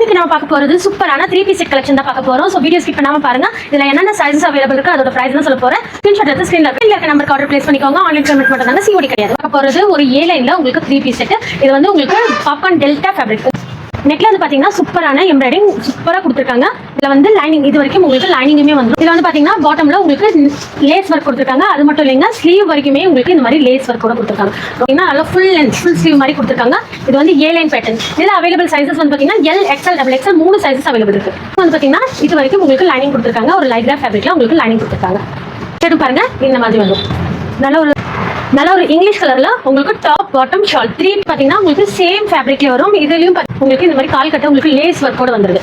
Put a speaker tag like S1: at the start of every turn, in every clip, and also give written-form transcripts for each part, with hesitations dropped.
S1: இன்னைக்கு நம்ம பார்க்க போறது சூப்பரான 3-piece செட் கலெக்ஷன் தான் பார்க்க போறோம். சோ வீடியோ ஸ்கிப் பண்ணாம பாருங்க. இதுல என்னென்ன சைஸஸ் அவைலபிள் இருக்கு அதோட பிரைஸ் தான் சொல்ல போறேன். ஸ்கிரீன்ஷாட் எடுத்து ஸ்கிரீன்ல இருக்க நம்பருக்கு ஆர்டர் பிளேஸ் பண்ணிக்கோங்க. ஆன்லைன் பேமெண்ட் மட்டும் தாங்க, சிஓடி கிடையாது. பார்க்க போறது ஒரு A லைன்ல உங்களுக்கு 3-piece செட். இது வந்து உங்களுக்கு பாப்கார்ன் டெல்டா ஃபேப்ரிக். நெக்ல வந்து பாத்தீங்கன்னா சூப்பரான எம்ப்ராய்டிங் சூப்பரா கொடுத்துருக்காங்க. இதுல வந்து லைனிங் இது வரைக்கும் உங்களுக்கு லைனிங்குமே வந்துடும். இதுல வந்து பாத்தீங்கன்னா பாட்டம்ல உங்களுக்கு லேஸ் ஒர்க் கொடுத்துருக்காங்க. அது மட்டும் இல்லைங்க, ஸ்லீவ் வரைக்குமே உங்களுக்கு இந்த மாதிரி லேஸ் ஒர்க் கூட கொடுத்துருக்காங்க. ஓகேங்களா, நல்லா ஃபுல் லென்த் ஃபுல் ஸ்லீவ் மாதிரி கொடுத்துருக்காங்க. இது வந்து A லைன் பேட்டர்ன். இதுல அவைலபிள் சைஸஸ் வந்து பாத்தீங்கன்னா L, XL, XXL 3 sizes available இருக்கு. வந்து பாத்தீங்கன்னா இது வரைக்கும் உங்களுக்கு லைனிங் கொடுத்துருக்காங்க. ஒரு லைட் கிராஃப் ஃபேப்ரிக்ல உங்களுக்கு லைனிங் கொடுத்துருக்காங்க. கேட்டு பாருங்க, இந்த மாதிரி வரும். நல்ல ஒரு இங்கிலீஷ் கலர்ல உங்களுக்கு டாப் பாட்டம் ஷால் 3 பாத்தீங்கன்னா உங்களுக்கு சேம் ஃபேப்ரிக்ல வரும். இதுலயும் உங்களுக்கு இந்த மாதிரி கால் கட்ட உங்களுக்கு லேஸ் ஒர்க்கோட வந்துருது.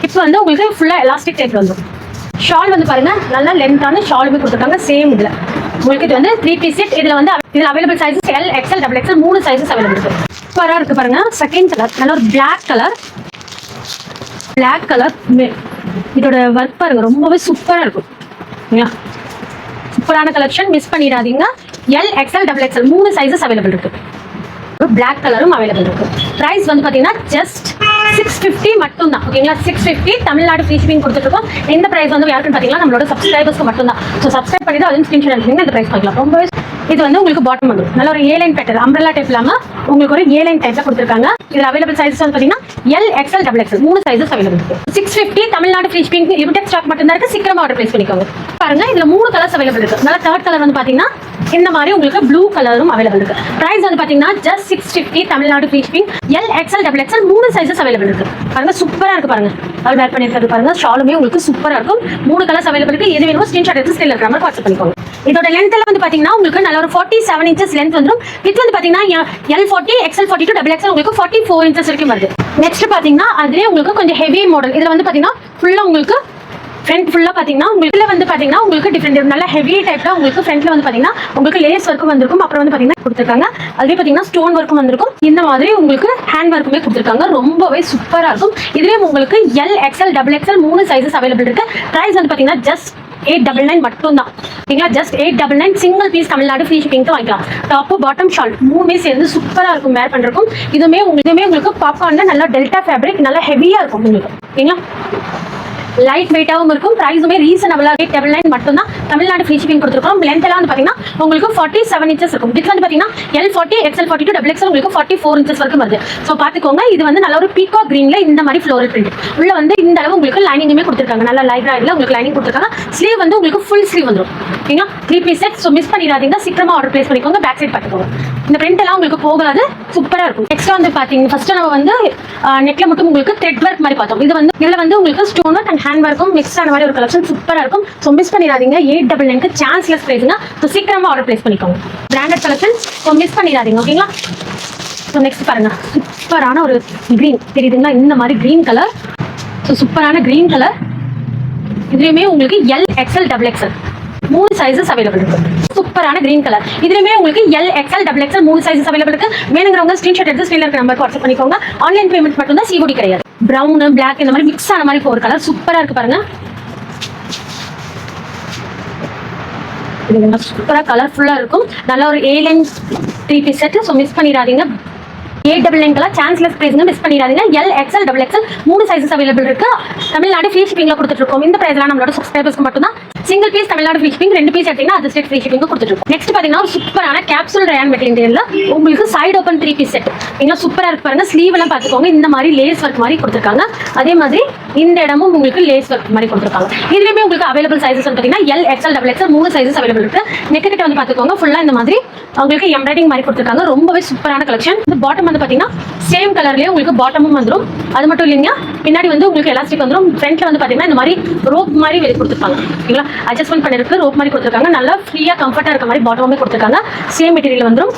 S1: இப்போ வந்து உங்களுக்கு ஃபுல்லா எலாஸ்டிக் டைப்ல வந்துடும். ஷால் வந்து பாருங்க, நல்ல லென்த்தான ஷாலுமே கொடுத்துருக்காங்க சேம் இதுல. உங்களுக்கு இது வந்து 3-piece செட். இதுல available sizes L, XL, XXL 3 sizes available இருக்கு. சூப்பரா இருக்கு பாருங்க. செகண்ட் கலர் நல்ல ஒரு பிளாக் கலர். இதோட ஒர்க் பாருங்க, ரொம்பவே சூப்பரா இருக்கும். சூப்பரான கலெக்ஷன், மிஸ் பண்ணிடாதீங்க. L, XL, XXL 3 sizes available இருக்கு. பிளாக் கலரும் அவைலபிள் இருக்கு. பிரைஸ் வந்து பாத்தீங்கன்னா ஜஸ்ட் 650 மட்டும் தான். ஓகேங்களா, 650 தமிழ்நாடு ஃப்ரீ ஷிப்பிங் கொடுத்துருக்கோம். இந்த பிரைஸ் வந்து யாருக்குன்னு பாத்தீங்கன்னா நம்மளோட சப்ஸ்கிரைபர்ஸ்க்கு மட்டும் தான். ஸோ சப்ஸ்கிரைப் பண்ணி தான் ஸ்கிரீன்ஷாட் எடுத்தீங்கன்னா இந்த பிரைஸ் பார்க்கலாம். ரொம்பவே இது வந்து உங்களுக்கு பாட்டம் வந்துடும். நல்ல ஒரு A line pattern, umbrella type இல்லாம உங்களுக்கு ஒரு A லைன் டைப்ல கொடுத்துருக்காங்க. இதுல அவைலபிள் சைஸஸ் வந்து பாத்தீங்கன்னா L, XL, XXL 3 sizes available இருக்கு. 650 Tamil Nadu free shipping limited stock மட்டும் தான் இருக்கு. சீக்கிரமா ஆர்டர் பிளேஸ் பண்ணிக்கோங்க. பாருங்க, இதுல 3 கலர்ஸ் அவைலபிள் இருக்கு. நல்ல தேர்ட் கலர் வந்து பாத்தீங்கன்னா இந்த மாதிரி உங்களுக்கு ப்ளூ கலரும் அவைலபிள் இருக்கு. பிரைஸ் வந்து பாத்தீங்கன்னா just 650 Tamil Nadu free shipping. L, XL, XXL 3 sizes available இருக்கு. பாருங்க, சூப்பரா இருக்கு பாருங்க. அது வேர் பண்ணிருக்கிறது பாருங்க. ஷாலுமே உங்களுக்கு சூப்பரா இருக்கும். 3 கலர்ஸ் அவைலபிள் இருக்கு. எது வேணுமோ ஸ்கிரீன்ஷாட் எடுத்து ஸ்கிரீன்ல இருக்கிற மாதிரி வாட்ஸ்அப் பண்ணிக்கோங்க. இதோட லென்த் எல்லாம் வந்து பாத்தீங்கன்னா உங்களுக்கு நல்ல ஒரு 47 inches லென்த் வந்துடும். வித் வந்து பாத்தீங்கன்னா L40, XL42, XXL உங்களுக்கு 44 inches வரைக்கும் வருது. நெக்ஸ்ட் பாத்தீங்கன்னா அதுலயே உங்களுக்கு கொஞ்சம் ஹெவி மாடல். இதுல வந்து பாத்தீங்கன்னா ஃபுல்லா உங்களுக்கு ஃப்ரண்ட் ஃபுல்லா பாத்தீங்கன்னா உங்களுக்கு டிஃபரெண்ட் நல்ல ஹெவி டைப்ல உங்களுக்கு ஃப்ரண்ட்ல வந்து பாத்தீங்கன்னா உங்களுக்கு லேஸ் ஒர்க்கும் வந்திருக்கும். அப்புறம் வந்து பாத்தீங்கன்னா கொடுத்துருக்காங்க. அதுவே பாத்தீங்கன்னா ஸ்டோன் ஒர்க்கும் வந்திருக்கும். இந்த மாதிரி உங்களுக்கு ஹேண்ட் ஒர்க்குமே கொடுத்துருக்காங்க. ரொம்பவே சூப்பரா இருக்கும். இதுலயும் உங்களுக்கு L, XL, XXL 3 sizes available இருக்கு. பிரைஸ் வந்து பாத்தீங்கன்னா ஜஸ்ட் 899 மட்டும் தான். ஓகேங்களா, just 899 single piece Tamil Nadu free ஷிப்பிங்க்கு வாங்கிக்கலாம். டாப் பாட்டம் ஷால் 3மே சேர்ந்து சூப்பரா இருக்கும் வேர் பண்றதுக்கும். இதுமே உங்களுக்கு பாப்கார்ன்ல நல்லா டெல்டா ஃபேப்ரிக் நல்லா ஹெவியா இருக்கும் உங்களுக்கு. ஓகேங்களா, லைட் வெயிட்டாகவும் இருக்கும். பிரைஸுமே ரீசனபிளா 899 மட்டும் தான் தமிழ்நாடு ஃப்ரீ ஷிப்பிங் கொடுத்துருக்கோம். லென்த் எல்லாம் வந்து பாத்தீங்கன்னா உங்களுக்கு 47 inches இருக்கும். இது வந்து பாத்தீங்கன்னா L40, XL42, XXL உங்களுக்கு 44 inches வரைக்கும் வருது. ஸோ பாத்துக்கோங்க. இது வந்து நல்ல ஒரு பீகா கிரீன்ல இந்த மாதிரி ஃப்ளோரல் பிரிண்ட் உள்ள வந்து இந்த அளவு உங்களுக்கு லைனிங்குமே கொடுத்துருக்காங்க. நல்ல லைட் ராய்ட்ல உங்களுக்கு லைனிங் கொடுத்துருக்காங்க. ஸ்லீவ் வந்து உங்களுக்கு ஃபுல் ஸ்லீவ் வந்துடும். ஓகேங்களா, 3-piece செட். ஸோ மிஸ் பண்ணிடாதீங்க, சீக்கிரமா ஆர்டர் பிளேஸ் பண்ணிக்கோங்க. பேக் சைட் பார்த்துக்கோங்க. இந்த பிரிண்ட் எல்லாம் உங்களுக்கு போகாது, சூப்பரா இருக்கும். நெக்ஸ்ட் வந்து பாத்தீங்கன்னா ஃபர்ஸ்ட் நம்ம வந்து நெக்ல மட்டும் உங்களுக்கு த்ரெட் ஒர்க் மாதிரி பார்த்தோம். இதுல வந்து உங்களுக்கு ஸ்டோன் ஒர்க் அண்ட் ஹேண்ட் ஒர்க்கும் மிக்ஸ் ஆன மாதிரி ஒரு கலெக்ஷன் சூப்பரா இருக்கும். ஸோ மிஸ் பண்ணிடாதீங்க. 899 சான்ஸ்லெஸ் பிரைஸ்ங்க. ஸோ சீக்கிரமா ஆர்டர் பிளேஸ் பண்ணிக்கோங்க. Branded collection. ஸோ மிஸ் பண்ணிடாதீங்க. ஓகேங்களா, ஸோ நெக்ஸ்ட் பாருங்க, சூப்பரான ஒரு கிரீன் தெரியுதுங்களா, இந்த மாதிரி கிரீன் கலர். ஸோ சூப்பரான கிரீன் கலர். இதுலயுமே உங்களுக்கு L, XL, XXL 3 sizes available இருக்கு. சூப்பரான கிரீன் கலர். இதுலயுமே உங்களுக்கு L, XL, XXL 3 sizes available இருக்கு. வேணுங்கிறவங்க ஸ்கிரீன்ஷாட் எடுத்து ஸ்கிரீன்ல இருக்க நம்பருக்கு வாட்ஸ்அப் பண்ணிக்கோங்க. ஆன்லைன் பேமெண்ட் மட்டும் தான், சிஓடி கிடையாது. பிரவுன், பிளாக் இந்த மாதிரி மிக்ஸ் ஆன மாதிரி ஒரு கலர் சூப்பரா இருக்கு பாருங்க. இது சூப்பரா கலர்ஃபுல்லா இருக்கும். நல்ல ஒரு A line 3-piece set. So miss பண்ணிடாதீங்க. 899 சான்ஸ்லெஸ் பிரைஸ்ங்க, மிஸ் பண்ணிடாதீங்க. L, XL, XXL 3 sizes available இருக்கு. தமிழ்நாடு ஃப்ரீ ஷிப்பிங்ல கொடுத்துட்டு இருக்கோம். இந்த பிரைஸ்லாம் நம்மளோட சப்ஸ்கிரைபர்ஸ்க்கு மட்டும் தான். Single piece Tamil Nadu free shipping, 2 piece எடுத்தீங்கன்னா அது ஸ்டேட் ஃப்ரீ ஷிப்பிங் கொடுத்துட்டு இருக்கோம். நெக்ஸ்ட் பாத்தீங்கன்னா ஒரு சூப்பரான கேப்சூல் ரயான் மெட்டீரியல்ல உங்களுக்கு சைடு ஓப்பன் 3-piece செட். நீங்க சூப்பரா இருக்கு பாருங்க. ஸ்லீவ் எல்லாம் பாத்துக்கோங்க, இந்த மாதிரி லேஸ் ஒர்க் மாதிரி கொடுத்துருக்காங்க. அதே மாதிரி இந்த இடமும் உங்களுக்கு லேஸ் ஒர்க் மாதிரி கொடுத்துருக்காங்க. இதுலயுமே உங்களுக்கு அவைலபிள் சைஸஸ் வந்து பாத்தீங்கன்னா L, XL, XXL 3 sizes available இருக்கு. நெக் கிட்ட வந்து பாத்துக்கோங்க, ஃபுல்லா இந்த மாதிரி உங்களுக்கு எம்ப்ராய்டிங் மாதிரி கொடுத்துருக்காங்க. ரொம்பவே சூப்பரான கலெக்ஷன். இந்த பாட்டம் வந்து பாத்தீங்கன்னா சேம் கலர்லயே உங்களுக்கு பாட்டமும் வந்துடும். அது மட்டும் இல்லைங்க, பின்னாடி வந்து உங்களுக்கு எலாஸ்டிக் வந்துடும். ஃப்ரண்ட்ல வந்து பாத்தீங்கன்னா இந்த மாதிரி ரோப் மாதிரி வெளியே கொடுத்துருப்பாங்க. ஓகேங்களா, அட்ஜஸ்ட்மெண்ட் பண்ணிருக்கு ரோப் மாதிரி கொடுத்துருக்காங்க. நல்லா ஃப்ரீயா கம்ஃபர்ட்டா இருக்க மாதிரி பாட்டமுமே கொடுத்துருக்காங்க. சேம் மெட்டீரியல் வந்துடும்.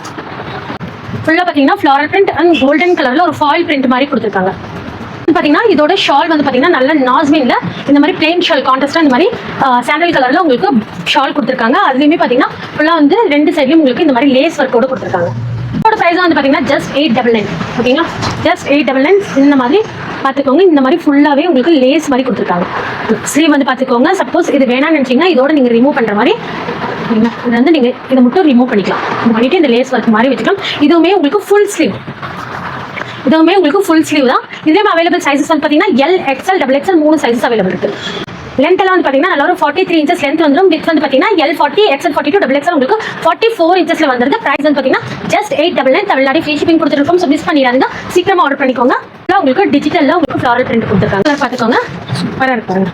S1: ஃபுல்லா பாத்தீங்கன்னா ஃப்ளாரல் பிரிண்ட் அண்ட் கோல்டன் கலர்ல ஒரு ஃபாயில் பிரிண்ட் மாதிரி கொடுத்துருக்காங்க. பாத்தீங்கன்னா இதோட ஷால் வந்து பாத்தீங்கன்னா நல்ல நாஸ்மின்ல இந்த மாதிரி பிளெயின் ஷால் கான்ட்ராஸ்டா இந்த மாதிரி சாண்டல் கலர்ல உங்களுக்கு ஷால் கொடுத்துருக்காங்க. அதுலயுமே பாத்தீங்கன்னா ஃபுல்லா வந்து 2 சைட்லயும் உங்களுக்கு இந்த மாதிரி லேஸ் ஒர்க்கோட கொடுத்துருக்காங்க. இதோட பிரைஸ் வந்து பாத்தீங்கன்னா ஜஸ்ட் 899. ஓகேங்களா, ஜஸ்ட் 899. இந்த மாதிரி பாத்துக்கோங்க. இந்த மாதிரி ஃபுல்லாவே உங்களுக்கு லேஸ் மாதிரி கொடுத்துருக்காங்க. ஸ்லீவ் வந்து பாத்துக்கோங்க. சப்போஸ் இது வேணாம்னு நினைச்சீங்கன்னா இதோட நீங்க ரிமூவ் பண்ற மாதிரி இது வந்து நீங்க இதை மட்டும் ரிமூவ் பண்ணிக்கலாம். பண்ணிட்டு இந்த லேஸ் ஒர்க் மாதிரி வச்சுக்கலாம். இதுவுமே உங்களுக்கு ஃபுல் ஸ்லீவ். இதுவுமே உங்களுக்கு ஃபுல் ஸ்லீவ் தான். இதுலேயும் அவைலபிள் சைஸஸ் வந்து பார்த்தீங்கன்னா L XL double XL 3 sizes available இருக்கு. லென்த் எல்லாம் வந்து பார்த்தீங்கன்னா நல்ல ஒரு 43 இன்ச்சஸ் லென்த் வந்துடும். வித் வந்து பார்த்தீங்கன்னா L40 XL42 டபுள் எக்ஸ்எல் உங்களுக்கு 44 இன்ச்சஸ்ல வந்துருது. பிரைஸ் வந்து பார்த்தீங்கன்னா ஜஸ்ட் 899 தமிழ்நாடு ஃப்ரீ ஷிப்பிங் கொடுத்துருக்கோம். ஸோ மிஸ் பண்ணிடாதீங்க, சீக்கிரமா ஆர்டர் பண்ணிக்கோங்க. உங்களுக்கு டிஜிட்டல்ல உங்களுக்கு ஃப்ளாரல் பிரிண்ட் கொடுத்துருக்காங்க. கலர் பார்த்துக்கோங்க, சூப்பராக இருப்பாங்க.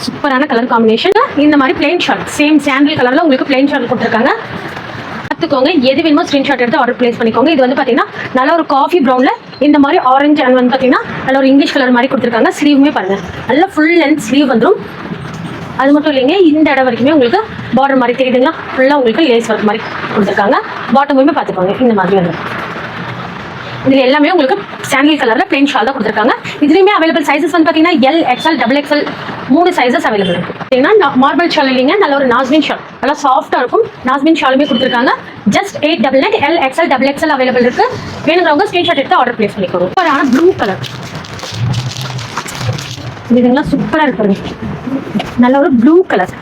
S1: சூப்பரான கலர் காம்பினேஷன். இந்த மாதிரி பிளைன் ஷார்ட் சேம் சாண்டில் கலர்ல உங்களுக்கு பிளைன் ஷார்ட் கொடுத்துருக்காங்க. பார்த்துக்கோங்க, எது வேணுமோ ஸ்கிரீன்ஷாட் எடுத்து ஆர்டர் பிளேஸ் பண்ணிக்கோங்க. இது வந்து பார்த்தீங்கன்னா நல்ல ஒரு காஃபி ப்ரௌன்ல இந்த மாதிரி ஆரஞ்சு அண்ட் வந்து பார்த்தீங்கன்னா நல்ல ஒரு இங்கிலீஷ் கலர் மாதிரி கொடுத்துருக்காங்க. ஸ்லீவுமே பாருங்க, நல்ல ஃபுல் லென்த் ஸ்லீவ் வந்துடும். அது மட்டும் இல்லைங்க, இந்த இடம் வரைக்குமே உங்களுக்கு பார்டர் மாதிரி தெரியுதுங்களா, ஃபுல்லாக உங்களுக்கு லேஸ் ஒர்க் மாதிரி கொடுத்துருக்காங்க. பாட்டமுமே பார்த்துக்கோங்க, இந்த மாதிரி வந்து இதில் எல்லாமே உங்களுக்கு சாண்டில் கலர்ல பிளைன் ஷால் தான் கொடுத்துருக்காங்க. இதுலேயுமே அவைலபிள் சைஸஸ் வந்து பார்த்தீங்கன்னா L XL double XL 3 sizes available இருக்கு. பார்த்தீங்கன்னா மார்பிள் ஷால் இல்லைங்க, நல்ல ஒரு நாஸ்மின் ஷால், நல்லா சாஃப்டாக இருக்கும். நாஸ்மின் ஷாலுமே கொடுத்துருக்காங்க. Just 899 L XL double XL available இருக்கு. வேணுங்கிறவங்க ஸ்கிரீன்ஷாட் எடுத்து ஆர்டர் பிளேஸ் பண்ணிக்கோங்க. சூப்பரான ப்ளூ கலர் இதுங்களா, சூப்பராக இருக்கு. நல்ல ஒரு ப்ளூ கலர்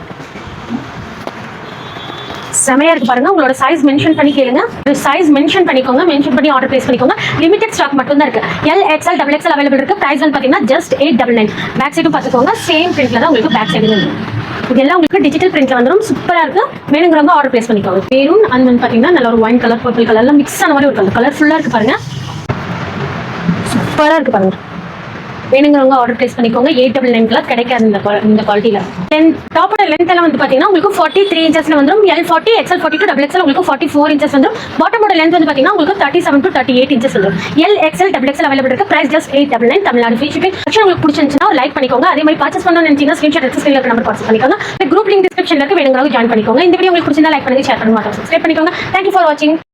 S1: செமையா இருக்கு பாருங்க. உங்களோட சைஸ் மென்ஷன் பண்ணி கேளுங்க, சைஸ் மென்ஷன் பண்ணிக்கோங்க, மென்ஷன் பண்ணி ஆர்டர் பிளேஸ் பண்ணிக்கோங்க. லிமிடெட் ஸ்டாக் மட்டும் தான் இருக்கு. L XL double XL available இருக்கு. பிரைஸ் வந்து பாத்தீங்கன்னா ஜஸ்ட் 899. பேக் சைடும் பார்த்துக்கோங்க, சேம் பிரிண்ட்ல தான் உங்களுக்கு பேக் சைடு இருக்கு. இதெல்லாம் உங்களுக்கு டிஜிட்டல் பிரிண்ட்ல வந்துடும். சூப்பரா இருக்கு, வேணுங்கிறவங்க ஆர்டர் பிளேஸ் பண்ணிக்கோங்க. மெரூன் அண்ட் வந்து பாத்தீங்கன்னா நல்ல ஒரு ஒயின் கலர் பர்பிள் கலர்ல மிக்ஸ் ஆன மாதிரி ஒரு கலர் ஃபுல்லா இருக்கு பாருங்க. சூப்பரா இருக்கு பாருங்க, வேணுங்கிறவங்க ஆர்டர் பிளேஸ் பண்ணிக்கோங்க. 899 கிடைக்காது இந்த குவாலிட்டியில. டாப்போட லென்த் எல்லாம் வந்து பாத்தீங்கன்னா உங்களுக்கு 43 இன்ச்சஸ்ல வந்துடும். L40 XL42 டபுள் எக்ஸ்எல் உங்களுக்கு 44 இன்ச்சஸ் வந்துடும். பாட்டமோட லென்த் வந்து பாத்தீங்கன்னா உங்களுக்கு 37 to 38 இன்ச்சஸ் வந்துடும். L XL double XL available இருக்கு. Price just 899 Tamil Nadu free shipping. உங்களுக்கு பிடிச்சிருந்துச்சுன்னா லைக் பண்ணிக்கோங்க. அதே மாதிரி பர்ச்சேஸ் பண்ணணும்னு நினைச்சீங்கன்னா ஸ்கிரீன்ஷாட் எடுத்து ஸ்கிரீன்ல நம்பர் பர்ச்சேஸ் பண்ணிக்கோங்க. குரூப் லிங்க் டிஸ்கிரிப்ஷன்ல இருக்கு, வேணுங்கிறவங்க ஜாயின் பண்ணிக்கோங்க. இந்த வீடியோ உங்களுக்கு பிடிச்சிருந்தா லைக் பண்ணுங்க, ஷேர் பண்ணுங்க, சப்ஸ்கிரைப் பண்ணிக்கோங்க. தேங்க்யூ ஃபார் வாட்சிங்.